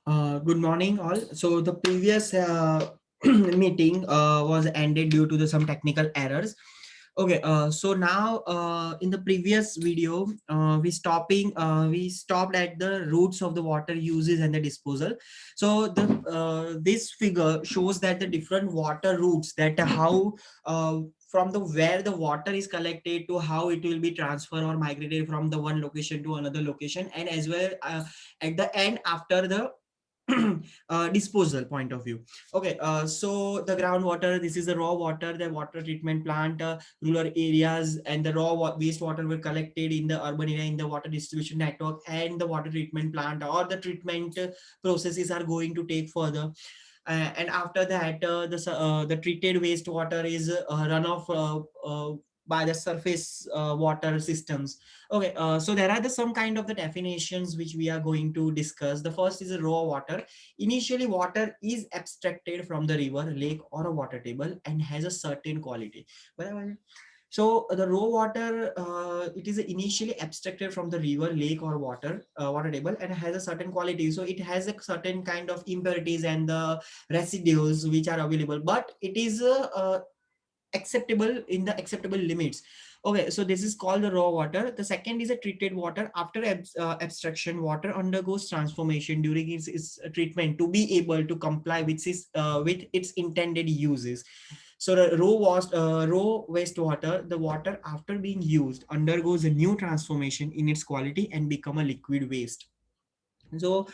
Good morning, all. So the previous meeting was ended due to some technical errors. Okay, so now in the previous video, we stopped at the roots of the water uses and the disposal. So the this figure shows that the different water routes, that how from the where the water is collected to how it will be transferred or migrated from the one location to another location, and as well at the end after the disposal point of view. Okay, so the groundwater, this is the raw water, the water treatment plant, rural areas, and the wastewater were collected in the urban area in the water distribution network, and the water treatment plant or the treatment processes are going to take further. And after that, the treated wastewater is runoff by the surface water systems. Okay, so there are some kind of the definitions which we are going to discuss. The first is a raw water. Initially, water is abstracted from the river, lake, or a water table and has a certain quality. Whatever. So the raw water, it is initially abstracted from the river, lake, or water table, and has a certain quality. So it has a certain kind of impurities and the residues which are available, but it is acceptable in the acceptable limits. Okay, so this is called the raw water. The second is a treated water. After abstraction, water undergoes transformation during its treatment to be able to comply with its intended uses. So the raw wastewater, the water after being used undergoes a new transformation in its quality and become a liquid waste. So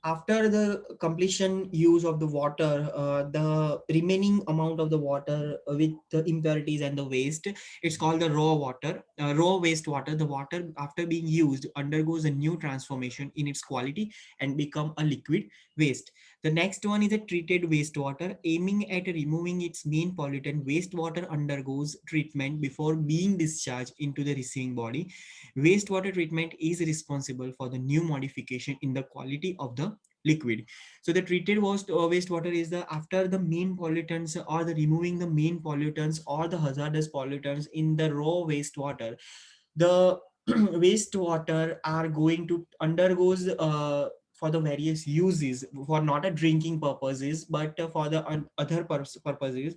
after the completion use of the water, the remaining amount of the water with the impurities and the waste, it's called the raw water, raw wastewater. The water after being used undergoes a new transformation in its quality and become a liquid waste. The next one is a treated wastewater. Aiming at removing its main pollutant, wastewater undergoes treatment before being discharged into the receiving body. Wastewater treatment is responsible for the new modification in the quality of the liquid. So the treated wastewater is the after the main pollutants or the removing the main pollutants or the hazardous pollutants in the raw wastewater. The wastewater are going to undergoes for the various uses, for not a drinking purposes but for the other purposes.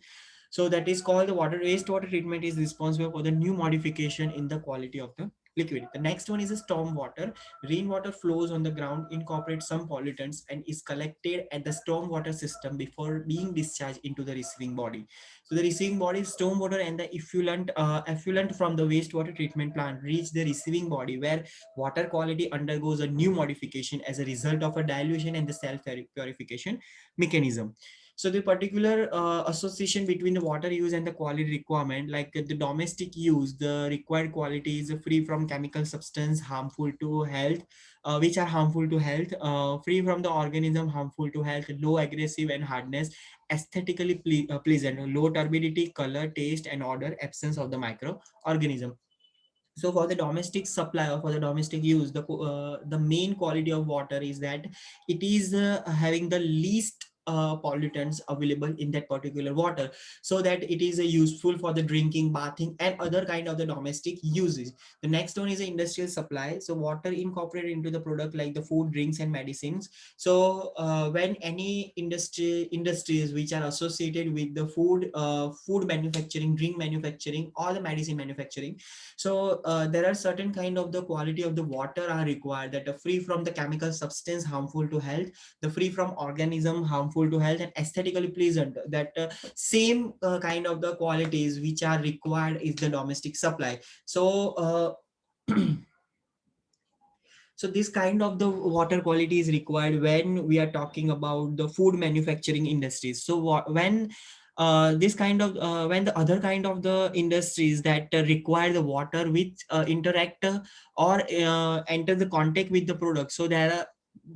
So that is called the wastewater treatment is responsible for the new modification in the quality of the liquid. The next one is a storm water. Rainwater flows on the ground, incorporates some pollutants, and is collected at the storm water system before being discharged into the receiving body. So the receiving body, storm water, and the effluent from the wastewater treatment plant reach the receiving body, where water quality undergoes a new modification as a result of a dilution and the self purification mechanism. So the particular association between the water use and the quality requirement, like the domestic use, the required quality is free from chemical substance harmful to health, which are harmful to health, free from the organism harmful to health, low aggressive and hardness, aesthetically pleasant, low turbidity, color, taste, and odor, absence of the microorganism. So for the domestic supply or for the domestic use, the main quality of water is that it is having the least pollutants available in that particular water, so that it is useful for the drinking, bathing, and other kind of the domestic uses. The next one is the industrial supply. So water incorporated into the product like the food, drinks, and medicines. So when any industries which are associated with the food manufacturing, drink manufacturing, or the medicine manufacturing, so there are certain kind of the quality of the water are required, that are free from the chemical substance harmful to health, the free from organism harmful to health, and aesthetically pleasant. That same kind of the qualities which are required is the domestic supply. So so this kind of the water quality is required when we are talking about the food manufacturing industries. So when this kind of when the other kind of the industries that require the water which interact or enter the contact with the product, so there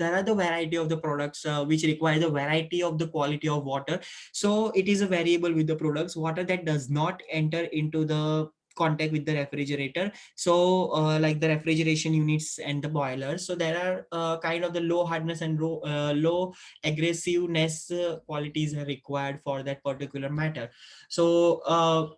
are the variety of the products which require the variety of the quality of water. So it is a variable with the products, water that does not enter into the contact with the refrigerator. So like the refrigeration units and the boilers, so there are kind of the low hardness and low aggressiveness qualities are required for that particular matter. So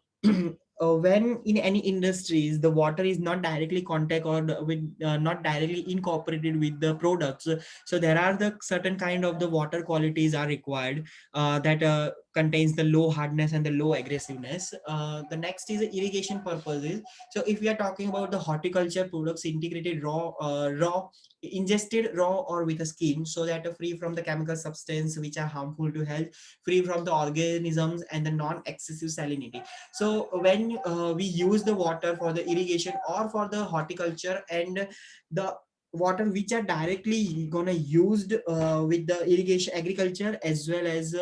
when in any industries the water is not directly contact or with not directly incorporated with the products, so there are the certain kind of the water qualities are required that contains the low hardness and the low aggressiveness. The next is irrigation purposes. So if we are talking about the horticulture products integrated raw ingested raw or with a skin, so that are free from the chemical substance which are harmful to health, free from the organisms and the non-excessive salinity. So when we use the water for the irrigation or for the horticulture, and the water which are directly gonna used with the irrigation agriculture as well as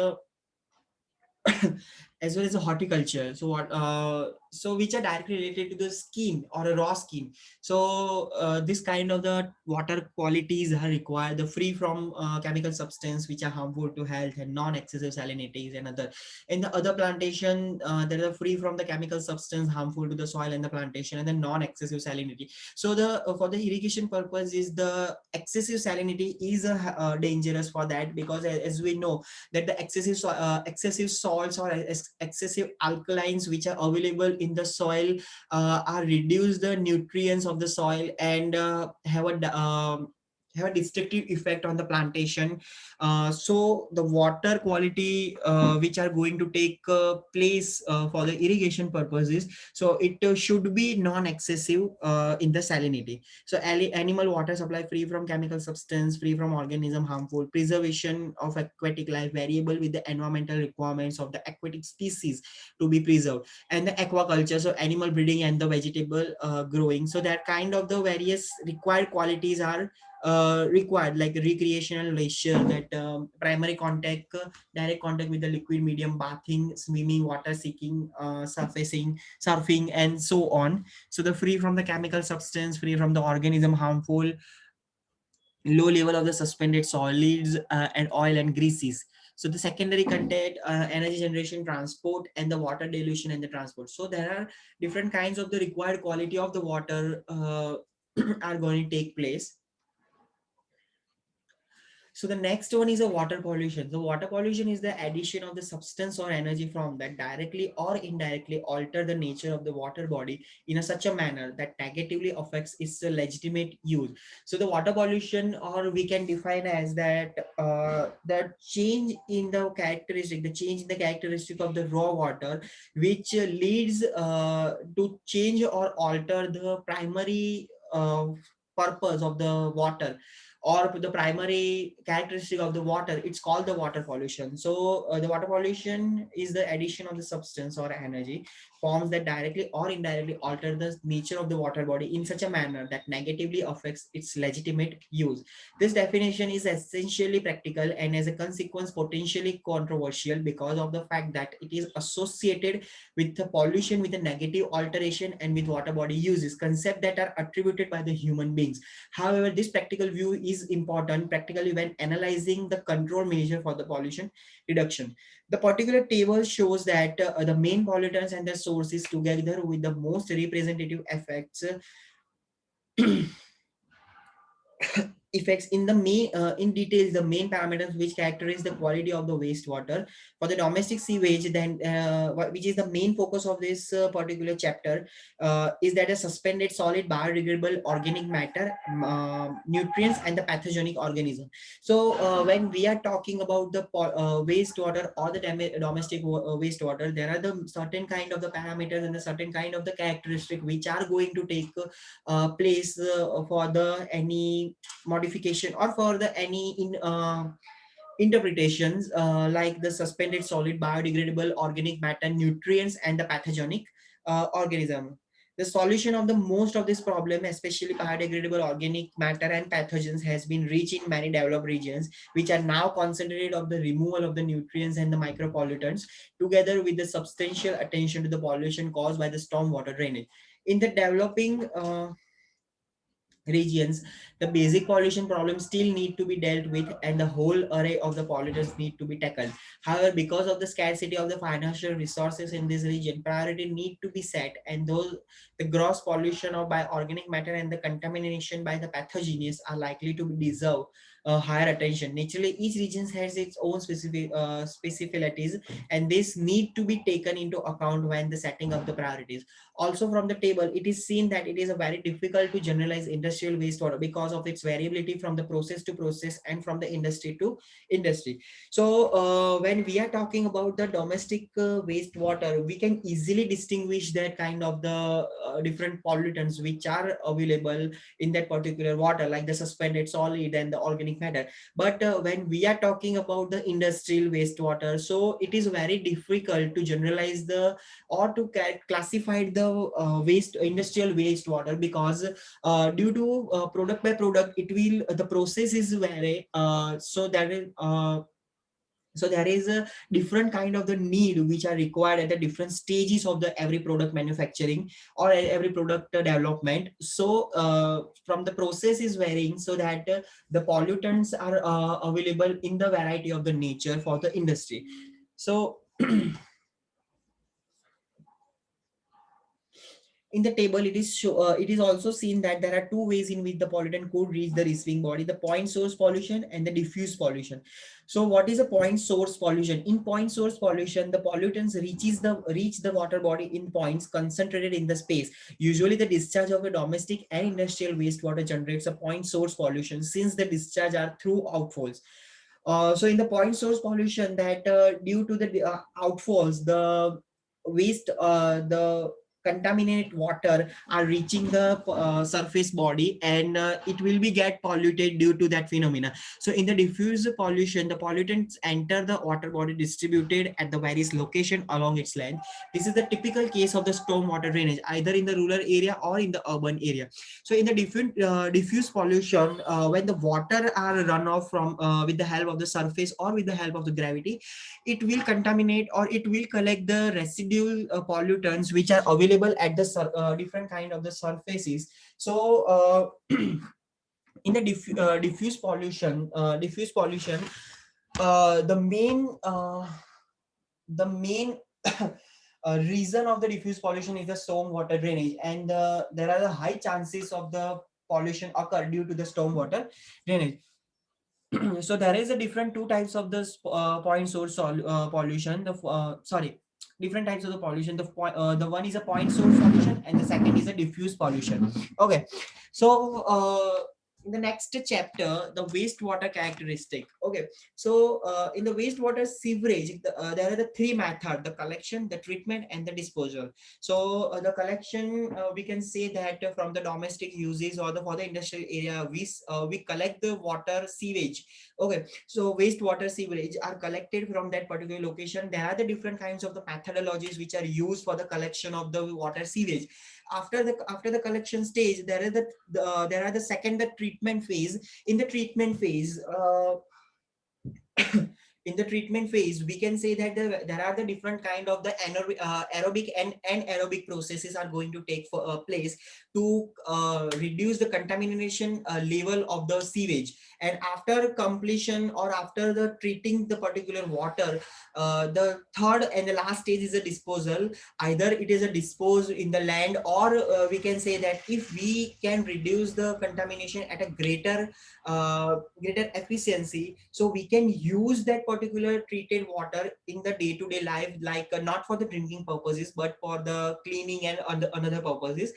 as well as the horticulture, so what so which are directly related to the skin or a raw skin, so this kind of the water qualities are required, the free from chemical substance which are harmful to health and non-excessive salinities and other. In the other plantation there are free from the chemical substance harmful to the soil and the plantation, and the non-excessive salinity. So the for the irrigation purpose is the excessive salinity is dangerous for that, because as we know that the excessive salts or excessive alkalines which are available in the soil are reduce the nutrients of the soil and have a destructive effect on the plantation. So the water quality which are going to take place for the irrigation purposes, so it should be non-excessive in the salinity. So animal water supply free from chemical substance, free from organism harmful, preservation of aquatic life variable with the environmental requirements of the aquatic species to be preserved, and the aquaculture, so animal breeding and the vegetable growing. So that kind of the various required qualities are required, like recreational leisure, that primary contact, direct contact with the liquid medium, bathing, swimming, water seeking, surfing and so on. So the free from the chemical substance, free from the organism harmful, low level of the suspended solids and oil and greases. So the secondary content, energy generation, transport, and the water dilution and the transport. So there are different kinds of the required quality of the water are going to take place. So the next one is a water pollution. So water pollution is the addition of the substance or energy from that directly or indirectly alter the nature of the water body in a such a manner that negatively affects its legitimate use. So the water pollution, or we can define as that the change in the characteristic, the change in the characteristic of the raw water, which leads to change or alter the primary purpose of the water, or the primary characteristic of the water. It's called the water pollution. So the water pollution is the addition of the substance or energy forms that directly or indirectly alter the nature of the water body in such a manner that negatively affects its legitimate use. This definition is essentially practical and as a consequence potentially controversial because of the fact that it is associated with the pollution with a negative alteration and with water body uses, concepts that are attributed by the human beings. However, this practical view is important practically when analyzing the control measure for the pollution reduction. The particular table shows that the main pollutants and the sources together with the most representative effects effects in the main in detail the main parameters which characterize the quality of the wastewater for the domestic sewage. Then which is the main focus of this particular chapter, is that a suspended solid biodegradable organic matter, nutrients and the pathogenic organism. So when we are talking about the wastewater or the domestic wastewater, there are the certain kind of the parameters and the certain kind of the characteristic which are going to take place for the any modification or for the any interpretations, like the suspended solid biodegradable organic matter, nutrients and the pathogenic organism. The solution of the most of this problem, especially biodegradable organic matter and pathogens, has been reached in many developed regions, which are now concentrated on the removal of the nutrients and the micropollutants, together with the substantial attention to the pollution caused by the stormwater drainage. In the developing regions, the basic pollution problems still need to be dealt with and the whole array of the pollutants need to be tackled. However, because of the scarcity of the financial resources in this region, priority need to be set, and those the gross pollution of by organic matter and the contamination by the pathogens are likely to be deserved higher attention. Naturally, each region has its own specificities, and this need to be taken into account when the setting of the priorities. Also, from the table, it is seen that it is a very difficult to generalize industrial wastewater because of its variability from the process to process and from the industry to industry. So when we are talking about the domestic wastewater, we can easily distinguish that kind of the different pollutants which are available in that particular water, like the suspended solid and the organic matter. But when we are talking about the industrial wastewater, so it is very difficult to generalize the or to classify the waste industrial wastewater, because due to product by product, it will the process is vary. So there is a different kind of the need which are required at the different stages of the every product manufacturing or every product development. So from the process is varying, so that the pollutants are available in the variety of the nature for the industry. So in the table, it is also seen that there are two ways in which the pollutant could reach the receiving body: the point source pollution and the diffuse pollution. So what is a point source pollution? In point source pollution, the pollutants reach the water body in points concentrated in the space. Usually the discharge of a domestic and industrial wastewater generates a point source pollution, since the discharge are through outfalls. So in the point source pollution, that due to the outfalls, the waste the contaminated water are reaching the surface body, and it will be get polluted due to that phenomena. So in the diffuse pollution, the pollutants enter the water body distributed at the various location along its length. This is the typical case of the storm water drainage, either in the rural area or in the urban area. So in the diffuse pollution, when the water are run off from with the help of the surface or with the help of the gravity, it will contaminate or it will collect the residual pollutants which are available at the different kind of the surfaces. So in the diffuse pollution, the main reason of the diffuse pollution is the storm water drainage, and there are the high chances of the pollution occur due to the storm water drainage. So there is a different two types of this point source pollution. Different types of the pollution. The one is a point source pollution, and the second is a diffuse pollution. Okay, so in the next chapter, the wastewater characteristic. Okay, so in the wastewater sewerage, there are the three methods: the collection, the treatment, and the disposal. So the collection, we can say that from the domestic uses or the for the industrial area, we collect the water sewage. Okay, so wastewater sewerage are collected from that particular location. There are the different kinds of the methodologies which are used for the collection of the water sewage. After the collection stage, there are the second, the treatment phase. In the treatment phase, in the treatment phase, we can say that there are the different kind of the aerobic and anaerobic processes are going to take place to reduce the contamination level of the sewage. And after completion or after the treating the particular water, the third and the last stage is a disposal. Either it is a disposed in the land, or we can say that if we can reduce the contamination at a greater efficiency, so we can use that particular treated water in the day-to-day life, like not for the drinking purposes but for the cleaning and another purposes.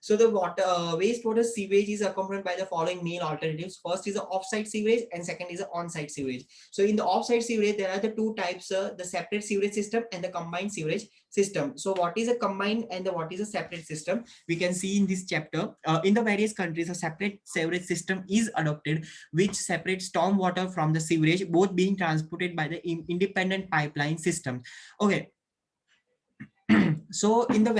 So the wastewater sewage is accompanied by the following main alternatives. First is the off-site sewage, and second is the on-site sewage. So in the off-site sewage, there are the two types: the separate sewage system and the combined sewage system. So what is a combined and what is a separate system? We can see in this chapter. In the various countries, a separate sewage system is adopted, which separates storm water from the sewage, both being transported by the independent pipeline system. Okay. So in the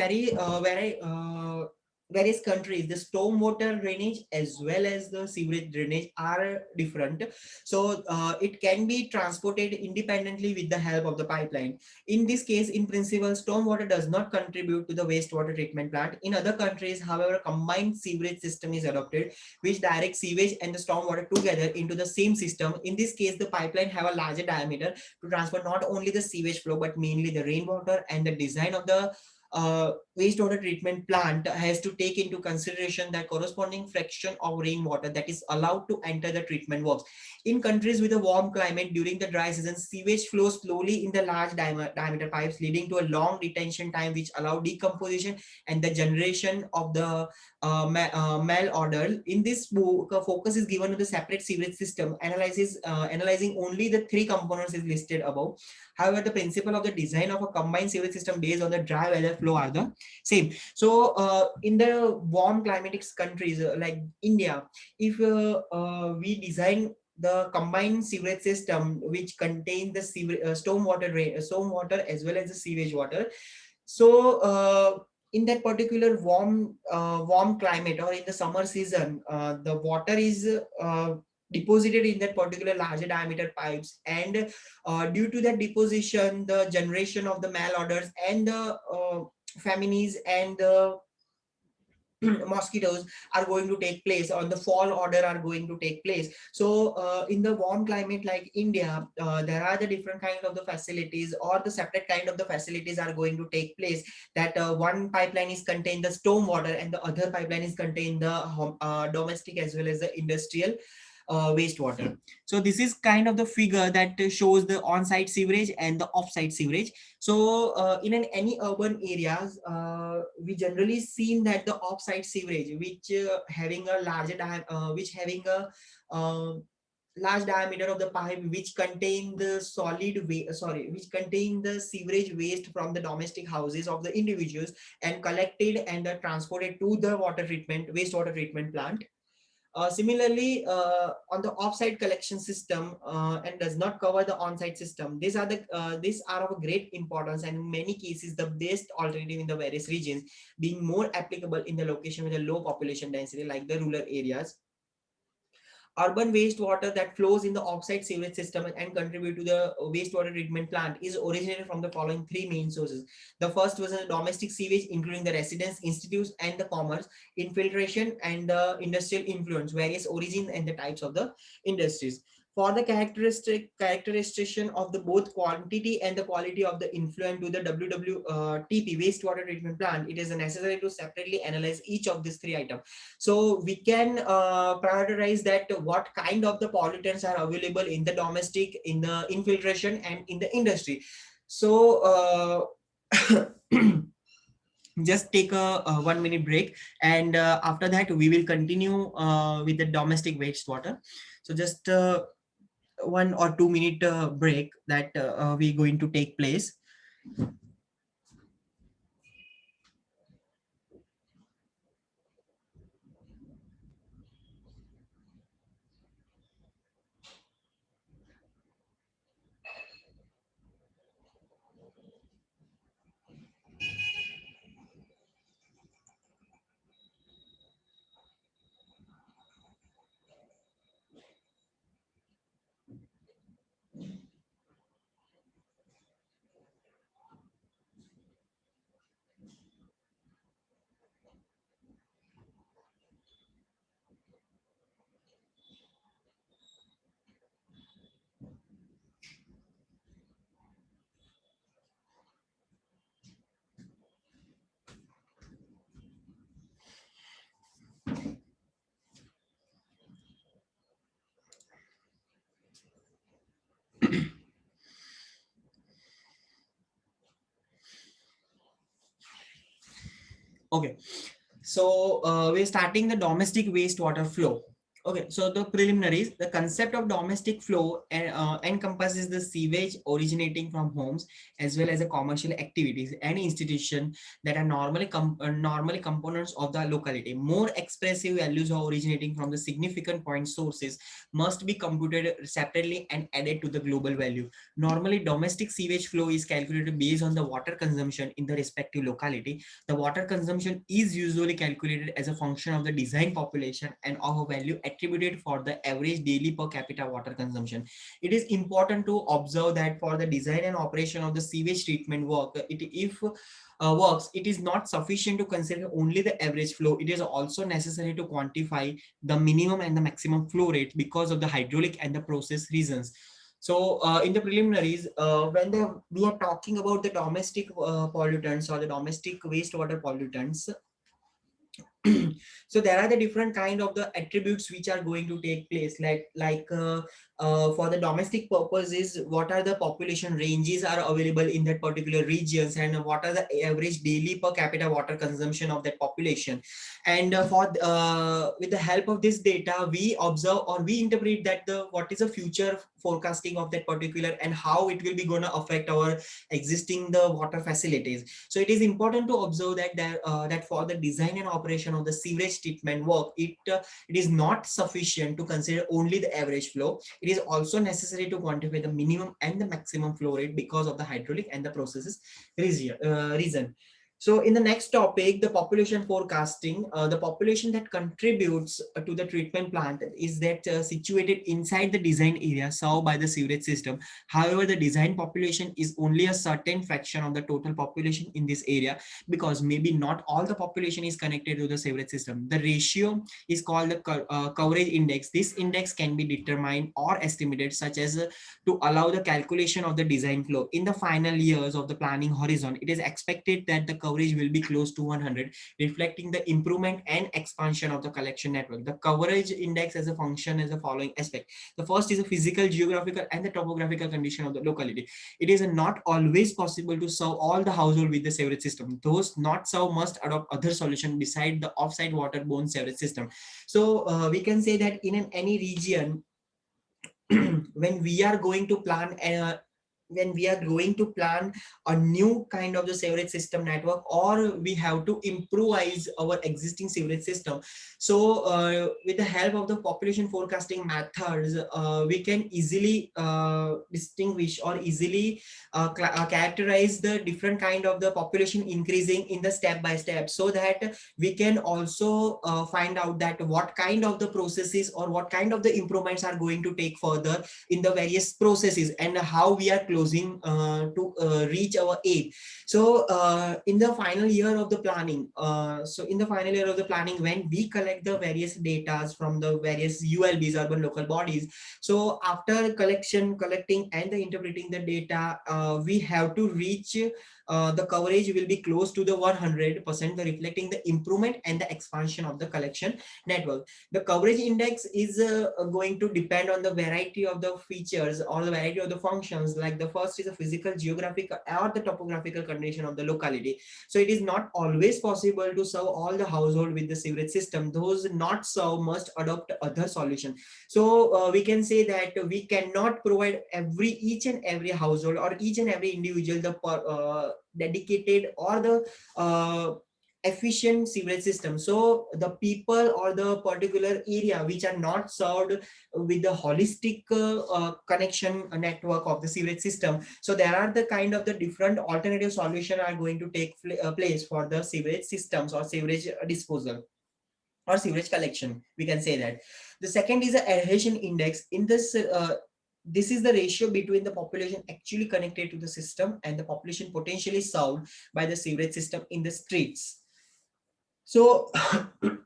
various countries, the stormwater drainage as well as the sewage drainage are different. So it can be transported independently with the help of the pipeline. In this case, in principle, stormwater does not contribute to the wastewater treatment plant. In other countries, however, combined sewage system is adopted, which directs sewage and the stormwater together into the same system. In this case, the pipeline have a larger diameter to transfer not only the sewage flow but mainly the rainwater, and the design of the wastewater treatment plant has to take into consideration the corresponding fraction of rainwater that is allowed to enter the treatment works. In countries with a warm climate during the dry season, sewage flows slowly in the large diameter pipes, leading to a long retention time, which allow decomposition and the generation of the malodor. In this book, focus is given to the separate sewage system, analyzing only the three components is listed above. However, the principle of the design of a combined sewage system based on the dry weather flow are the same. So, in the warm climatic countries like India, if we design the combined sewage system which contains the stormwater as well as the sewage water, so in that particular warm climate or in the summer season, the water is deposited in that particular larger diameter pipes, and due to that deposition, the generation of the malodors and the famines and the mosquitoes are going to take place, on the fall order are going to take place. So in the warm climate like India, there are the different kind of the facilities or the separate kind of the facilities are going to take place, that one pipeline is contain the storm water and the other pipeline is contain the domestic as well as the industrial wastewater. So this is kind of the figure that shows the on-site sewerage and the off-site sewerage. So in any urban areas, we generally seen that the off-site sewerage, which having a uh, large diameter of the pipe, which contain the which contain the sewerage waste from the domestic houses of the individuals and collected and transported to the wastewater treatment plant. Similarly, on the offsite collection system and does not cover the on-site system. These are of great importance and in many cases the best alternative in the various regions, being more applicable in the location with a low population density like the rural areas. Urban wastewater that flows in the offsite sewage system and contribute to the wastewater treatment plant is originated from the following three main sources. The first was a domestic sewage, including the residence, institutes, and the commerce, infiltration, and the industrial influence, various origins and the types of the industries. For the characterization of the both quantity and the quality of the influent to the WWTP wastewater treatment plant, it is necessary to separately analyze each of these three items. So we can prioritize that what kind of the pollutants are available in the domestic, in the infiltration, and in the industry. So just take a 1 minute break, and after that we will continue with the domestic wastewater. So just 1 or 2 minute break that we going to take place. Okay, so we're starting the domestic wastewater flow. Okay, so the preliminaries, the concept of domestic flow encompasses the sewage originating from homes as well as the commercial activities and institutions that are normally components of the locality. More expressive values are originating from the significant point sources must be computed separately and added to the global value. Normally, domestic sewage flow is calculated based on the water consumption in the respective locality. The water consumption is usually calculated as a function of the design population and of a value attributed for the average daily per capita water consumption. It is important to observe that for the design and operation of the sewage treatment works, it is not sufficient to consider only the average flow. It is also necessary to quantify the minimum and the maximum flow rate because of the hydraulic and the process reasons. So in the preliminaries, we are talking about the domestic pollutants or the domestic wastewater pollutants. So there are the different kind of the attributes which are going to take place, for the domestic purposes, what are the population ranges are available in that particular regions, and what are the average daily per capita water consumption of that population. And with the help of this data, we observe or we interpret that the what is the future forecasting of that particular and how it will be going to affect our existing the water facilities. So it is important to observe that that for the design and operation of the sewage treatment work, it is not sufficient to consider only the average flow. It is also necessary to quantify the minimum and the maximum flow rate because of the hydraulic and the processes reason. So in the next topic, the population forecasting, the population that contributes to the treatment plant is that situated inside the design area served by the sewage system. However, the design population is only a certain fraction of the total population in this area, because maybe not all the population is connected to the sewage system. The ratio is called the coverage index. This index can be determined or estimated such as to allow the calculation of the design flow. In the final years of the planning horizon, it is expected that the coverage will be close to 100, reflecting the improvement and expansion of the collection network. The coverage index as a function is the following aspect. The first is a physical, geographical, and the topographical condition of the locality. It is not always possible to serve all the household with the sewage system. Those not served must adopt other solution beside the offsite waterborne sewage system. So we can say that in any region, when we are going to plan when we are going to plan a new kind of the sewerage system network, or we have to improvise our existing sewerage system. So with the help of the population forecasting methods, we can easily distinguish or easily characterize the different kind of the population increasing in the step by step, so that we can also find out that what kind of the processes or what kind of the improvements are going to take further in the various processes, and how we are closing to reach our aim. So in the final year of the planning, when we collect the various data from the various ULBs, urban local bodies, so after collecting and the interpreting the data, we have to reach the coverage will be close to the 100%, reflecting the improvement and the expansion of the collection network. The coverage index is going to depend on the variety of the features or the variety of the functions. Like the first is a physical, geographic, or the topographical condition of the locality. So it is not always possible to serve all the household with the sewerage system. Those not served must adopt other solution. So we can say that we cannot provide each and every household or each and every individual the dedicated or the efficient sewerage system. So the people or the particular area which are not served with the holistic connection network of the sewerage system, so there are the kind of the different alternative solution are going to take place for the sewerage systems or sewerage disposal or sewerage collection, we can say that. The second is the adhesion index. In this is the ratio between the population actually connected to the system and the population potentially served by the sewerage system in the streets. So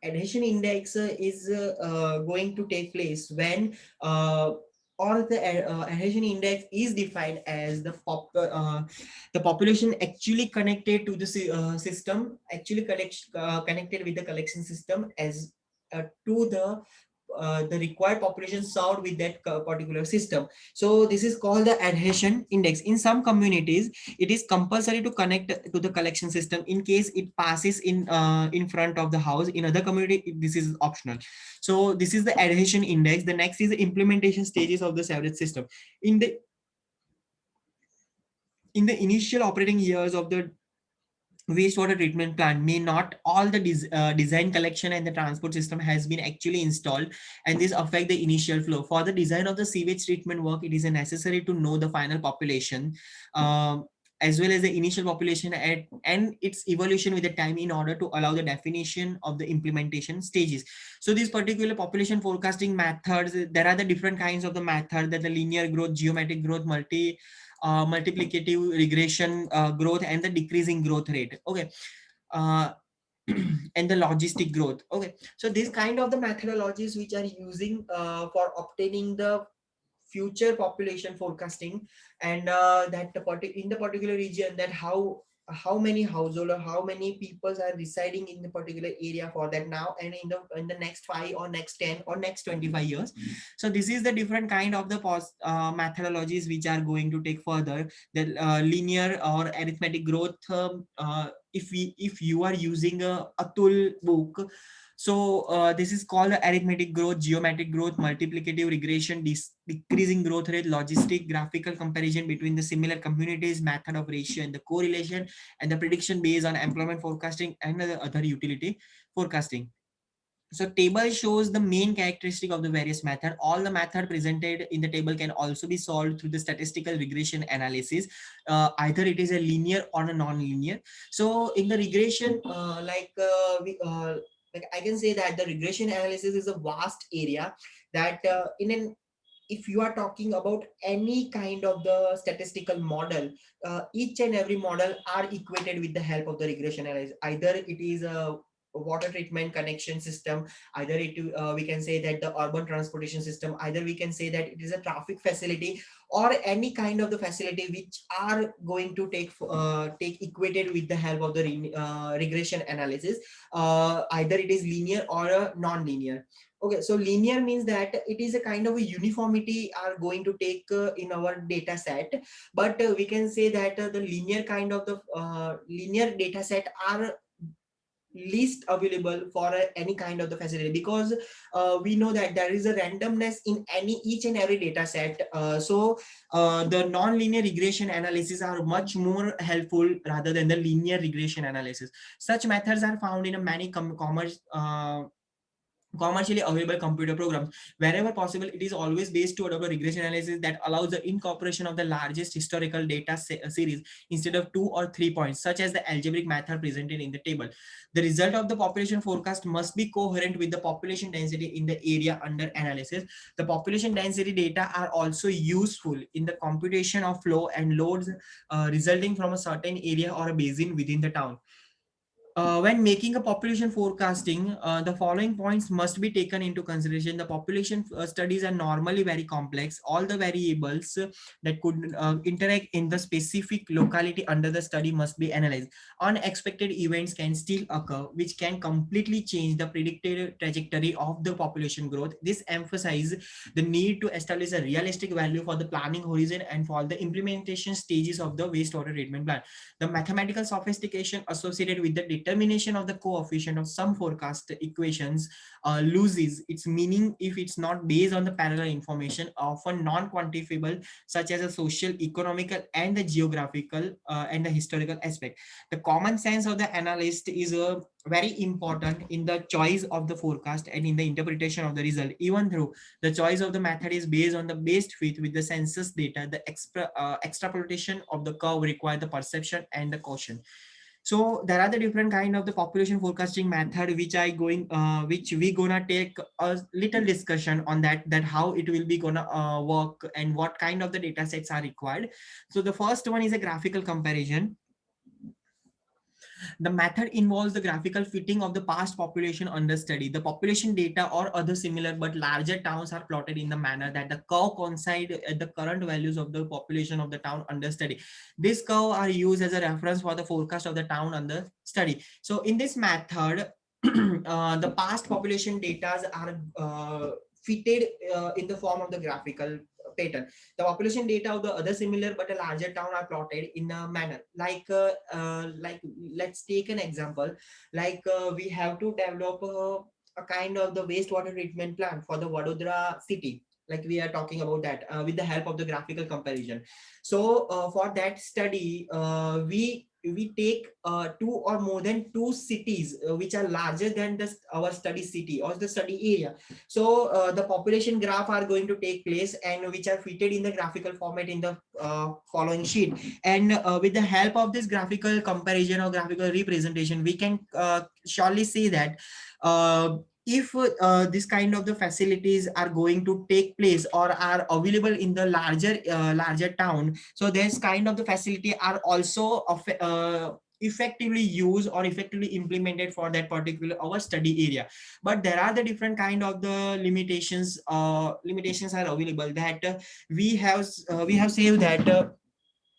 adhesion index is going to take place when or the adhesion index is defined as the population actually connected to the system, actually connected with the collection system as to the required population served with that particular system. So this is called the adhesion index. In some communities, it is compulsory to connect to the collection system in case it passes in front of the house. In other community, this is optional. So this is the adhesion index. The next is the implementation stages of the sewerage system. In the initial operating years of the wastewater treatment plant, may not all the design, collection, and the transport system has been actually installed, and this affect the initial flow. For the design of the sewage treatment work, it is necessary to know the final population, as well as the initial population and its evolution with the time, in order to allow the definition of the implementation stages. So these particular population forecasting methods, there are the different kinds of the method, that the linear growth, geometric growth, multiplicative regression growth, and the decreasing growth rate. Okay. uh, and the logistic growth. Okay, so this kind of the methodologies which are using for obtaining the future population forecasting, and that in the particular region, that how many household or how many people are residing in the particular area for that now and in the next 5 or next 10 or next 25 years. So this is the different kind of the methodologies which are going to take further the linear or arithmetic growth. If you are using a tool book, so this is called arithmetic growth, geometric growth, multiplicative regression, decreasing growth rate, logistic, graphical comparison between the similar communities, method of ratio and the correlation, and the prediction based on employment forecasting and the other utility forecasting. So table shows the main characteristic of the various method. All the method presented in the table can also be solved through the statistical regression analysis. Either it is a linear or a non-linear. So in the regression, like I can say that the regression analysis is a vast area that if you are talking about any kind of the statistical model, each and every model are equated with the help of the regression analysis. Either it is a water treatment connection system, either we can say that the urban transportation system, either we can say that it is a traffic facility, or any kind of the facility which are going to take equated with the help of the regression analysis. Either it is linear or a non-linear. Okay, so linear means that it is a kind of a uniformity are going to take in our data set, but we can say that the linear kind of the linear data set are least available for any kind of the facility, because we know that there is a randomness in each and every data set. The non-linear regression analysis are much more helpful rather than the linear regression analysis. Such methods are found in a many commercially available computer programs. Wherever possible, it is always based to adopt a regression analysis that allows the incorporation of the largest historical data series instead of 2 or 3 points, such as the algebraic method presented in the table. The result of the population forecast must be coherent with the population density in the area under analysis. The population density data are also useful in the computation of flow and loads resulting from a certain area or a basin within the town. When making a population forecasting, the following points must be taken into consideration. The population studies are normally very complex. All the variables that could interact in the specific locality under the study must be analyzed. Unexpected events can still occur, which can completely change the predicted trajectory of the population growth. This emphasizes the need to establish a realistic value for the planning horizon and for the implementation stages of the wastewater treatment plan. The mathematical sophistication associated with the determination of the coefficient of some forecast equations loses its meaning if it's not based on the parallel information, often non-quantifiable, such as a social, economical, and the geographical and the historical aspect. The common sense of the analyst is very important in the choice of the forecast and in the interpretation of the result. Even though the choice of the method is based on the best fit with the census data, the extrapolation of the curve require the perception and the caution. So there are the different kind of the population forecasting method which we gonna take a little discussion on that how it will be gonna work and what kind of the data sets are required. So the first one is a graphical comparison. The method involves the graphical fitting of the past population under study. The population data or other similar but larger towns are plotted in the manner that the curve coincide at the current values of the population of the town under study. This curve are used as a reference for the forecast of the town under study. So in this method, the past population data are fitted in the form of the graphical pattern. The population data of the other similar but a larger town are plotted in a manner like let's take an example. We have to develop a kind of the wastewater treatment plant for the Vadodara city, like we are talking about that with the help of the graphical comparison. So for that study, we take two or more than two cities which are larger than our study city or the study area. So the population graph are going to take place and which are fitted in the graphical format in the following sheet. And with the help of this graphical comparison or graphical representation, we can surely see that if this kind of the facilities are going to take place or are available in the larger town, so this kind of the facility are also effectively used or effectively implemented for that particular our study area. But there are the different kind of the limitations are available, that we have said that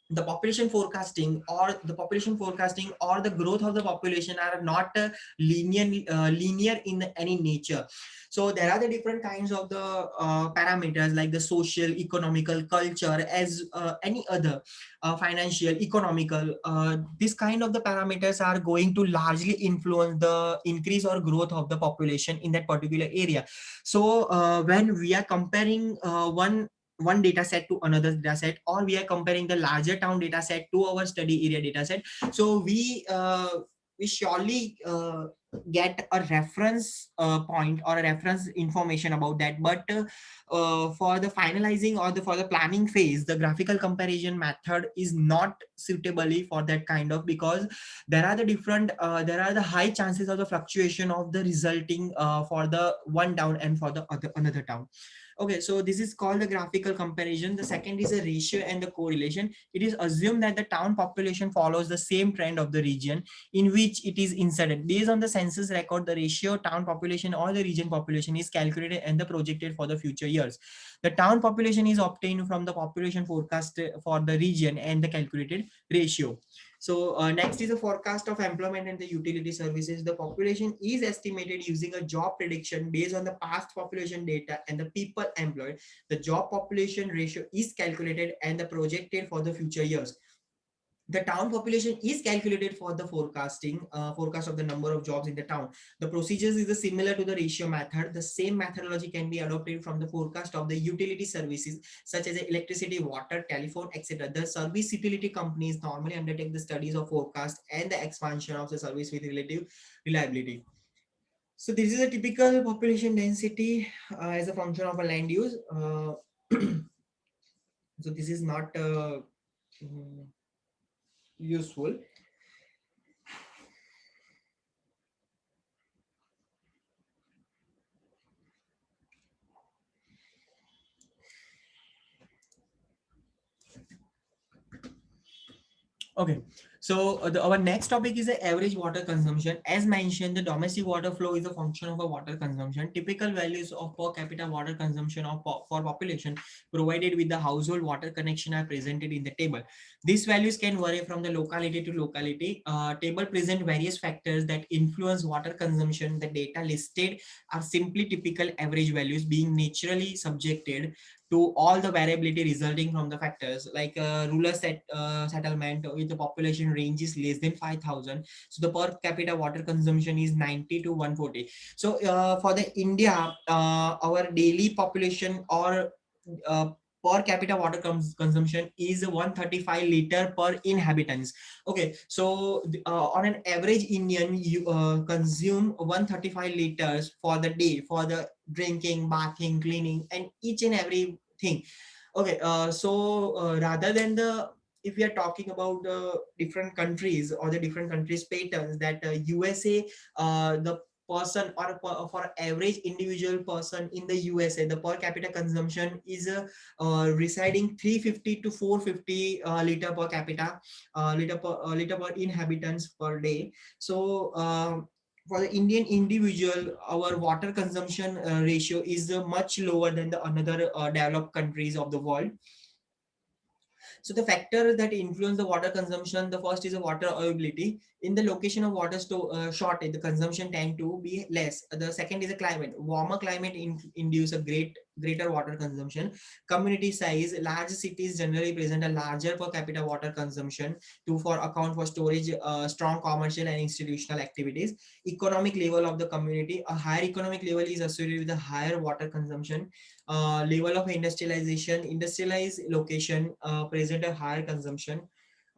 the population forecasting or the growth of the population are not linear in any nature. So there are the different kinds of the parameters, like the social, economical, culture, as any other financial, economical, this kind of the parameters are going to largely influence the increase or growth of the population in that particular area. So when we are comparing one data set to another data set, or we are comparing the larger town data set to our study area data set, so we surely get a reference point or a reference information about that. But for the finalizing or for the planning phase, the graphical comparison method is not suitably for that kind of, because there are the high chances of the fluctuation of the resulting for the one town and for the other another town. Okay, so this is called the graphical comparison. The second is a ratio and the correlation. It is assumed that the town population follows the same trend of the region in which it is inserted. Based on the census record, the ratio town population or the region population is calculated and the projected for the future years. The town population is obtained from the population forecast for the region and the calculated ratio. So next is a forecast of employment and the utility services. The population is estimated using a job prediction based on the past population data and the people employed. The job population ratio is calculated and the projected for the future years. The town population is calculated for the forecast of the number of jobs in the town. The procedures is similar to the ratio method. The same methodology can be adopted from the forecast of the utility services such as electricity, water, telephone, etc. The service utility companies normally undertake the studies of forecast and the expansion of the service with relative reliability. So this is a typical population density as a function of a land use. So this is not useful. Okay, so our next topic is the average water consumption. As mentioned, the domestic water flow is a function of a water consumption. Typical values of per capita water consumption for population provided with the household water connection are presented in the table. These values can vary from the locality to locality. Table present various factors that influence water consumption. The data listed are simply typical average values being naturally subjected to all the variability resulting from the factors, like rural settlement with the population range is less than 5,000, so the per capita water consumption is 90 to 140. So for the India, our daily population or uh, per capita water consumption is 135 liter per inhabitants. Okay, so on an average Indian, you consume 135 liters for the day for the drinking, bathing, cleaning, and each and every thing. Okay, so rather than the, if we are talking about the different countries or the different countries patterns, that USA, the person or for average individual person in the USA, the per capita consumption is residing 350 to 450 liter per capita, liter per inhabitants per day. So for the Indian individual, our water consumption ratio is much lower than the another developed countries of the world. So the factors that influence the water consumption, the first is the water availability. In the location of water shortage, the consumption tend to be less. The second is the climate. Warmer climate induce a greater water consumption. Community size. Large cities generally present a larger per capita water consumption to for account for storage, strong commercial and institutional activities. Economic level of the community. A higher economic level is associated with a higher water consumption. Level of industrialization, industrialized location present a higher consumption.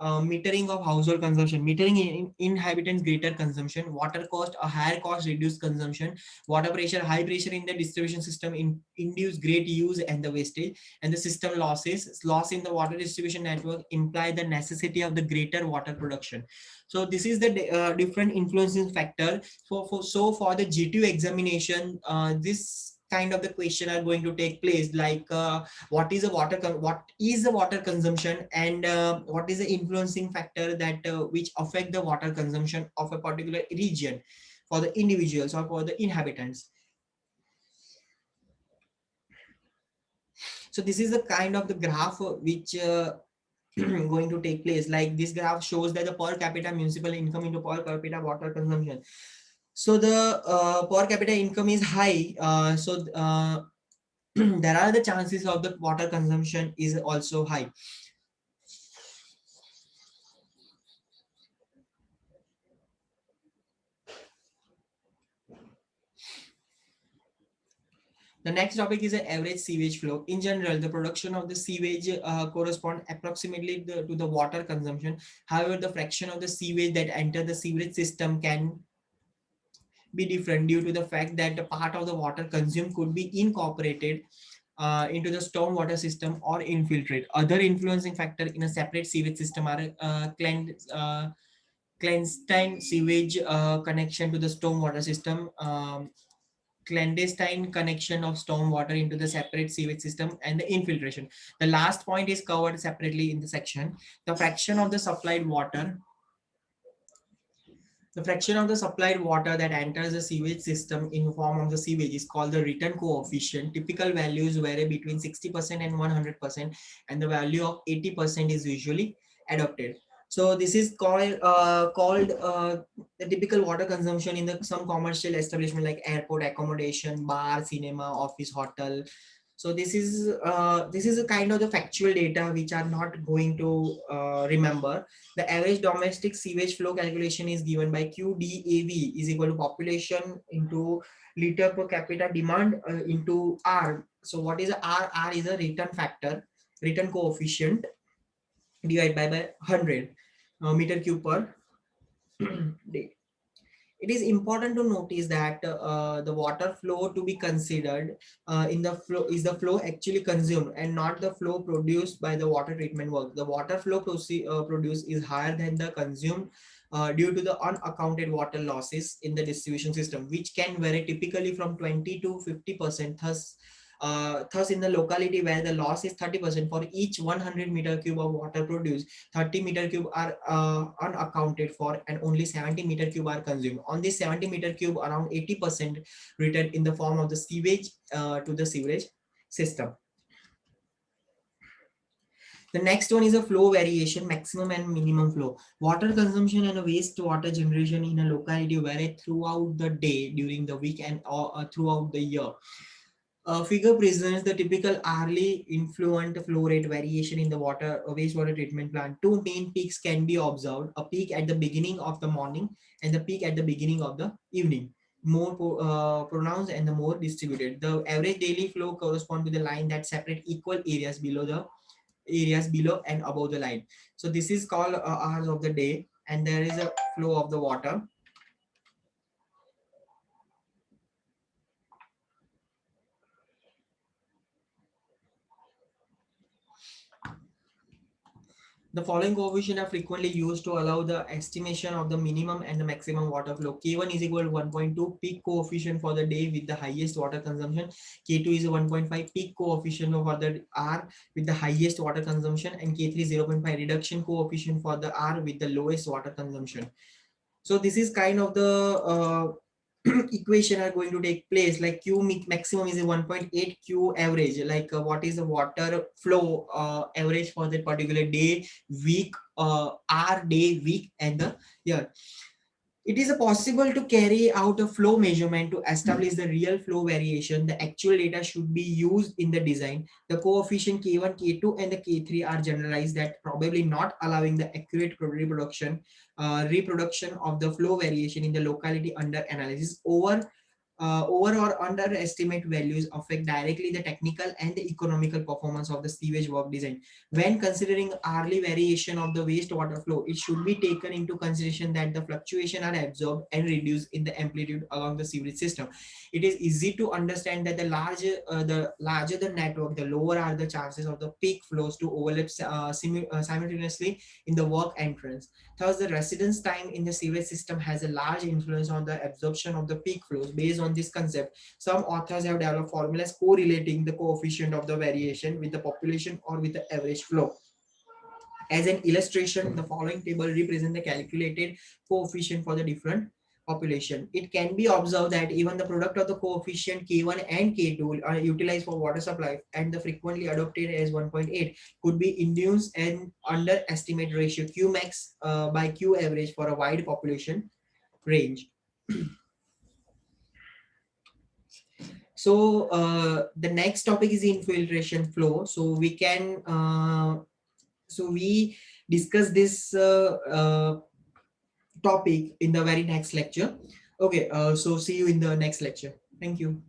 Metering of household consumption, metering in inhabitants greater consumption. Water cost, a higher cost reduced consumption. Water pressure, high pressure in the distribution system induce great use and the wastage. And the system losses, loss in the water distribution network imply the necessity of the greater water production. So this is the different influencing factor. So for the G2 examination, this kind of the question are going to take place, like what is the water consumption, and what is the influencing factor that which affect the water consumption of a particular region for the individuals or for the inhabitants. So this is the kind of the graph which going to take place. Like this graph shows that the per capita municipal income into per capita water consumption. So the per capita income is high, there are the chances of the water consumption is also high. The next topic is the average sewage flow. In general, the production of the sewage correspond approximately to the water consumption. However, the fraction of the sewage that enter the sewage system can be different due to the fact that the part of the water consumed could be incorporated into the stormwater system or infiltrate. Other influencing factor in a separate sewage system are clandestine sewage connection to the stormwater system, clandestine connection of stormwater into the separate sewage system, and the infiltration. The last point is covered separately in the section. The fraction of the supplied water The fraction of the supplied water that enters the sewage system in the form of the sewage is called the return coefficient. Typical values vary between 60% and 100%, and the value of 80% is usually adopted. So this is called the typical water consumption in the some commercial establishment like airport accommodation, bar, cinema, office, hotel. So this is a kind of the factual data which are not going to remember. The average domestic sewage flow calculation is given by QDAV is equal to population into liter per capita demand into R. So what is R? R is a return factor, return coefficient divided by 100 meter cube per day. It is important to notice that the water flow to be considered in the flow is the flow actually consumed and not the flow produced by the water treatment work. The water flow produced is higher than the consumed due to the unaccounted water losses in the distribution system, which can vary typically from 20 to 50%. Thus, in the locality where the loss is 30% for each 100 meter cube of water produced, 30 meter cube are unaccounted for and only 70 meter cube are consumed. On this 70 meter cube, around 80% returned in the form of the sewage to the sewerage system. The next one is a flow variation, maximum and minimum flow. Water consumption and wastewater generation in a locality vary throughout the day, during the week, and throughout the year. Figure presents the typical hourly influent flow rate variation in the wastewater treatment plant. Two main peaks can be observed: a peak at the beginning of the morning and the peak at the beginning of the evening. More pronounced and the more distributed. The average daily flow corresponds to the line that separate equal areas below and above the line. So this is called hours of the day, and there is a flow of the water. The following coefficients are frequently used to allow the estimation of the minimum and the maximum water flow. K1 is equal to 1.2 peak coefficient for the day with the highest water consumption. K2 is 1.5 peak coefficient for the R with the highest water consumption, and K3 is 0.5 reduction coefficient for the R with the lowest water consumption. So this is kind of the equation are going to take place. Like Q maximum is a 1.8, Q average, like what is the water flow average for that particular day, week, R day, week, and the year. It is possible to carry out a flow measurement to establish the real flow variation. The actual data should be used in the design. The coefficient K1, K2, and the K3 are generalized, that probably not allowing the accurate reproduction of the flow variation in the locality under analysis. Over or underestimate values affect directly the technical and the economical performance of the sewage work design. When considering hourly variation of the wastewater flow, it should be taken into consideration that the fluctuation are absorbed and reduced in the amplitude along the sewage system. It is easy to understand that the larger the network, the lower are the chances of the peak flows to overlap simultaneously in the work entrance. Thus, the residence time in the sewage system has a large influence on the absorption of the peak flows. Based on on this concept, some authors have developed formulas correlating the coefficient of the variation with the population or with the average flow. As an illustration, the following table represents the calculated coefficient for the different population. It can be observed that even the product of the coefficient K1 and K2 are utilized for water supply, and the frequently adopted as 1.8 could be induced and underestimate ratio Q max by Q average for a wide population range. So the next topic is infiltration flow. So we can we discuss this topic in the very next lecture. Okay, so see you in the next lecture. Thank you.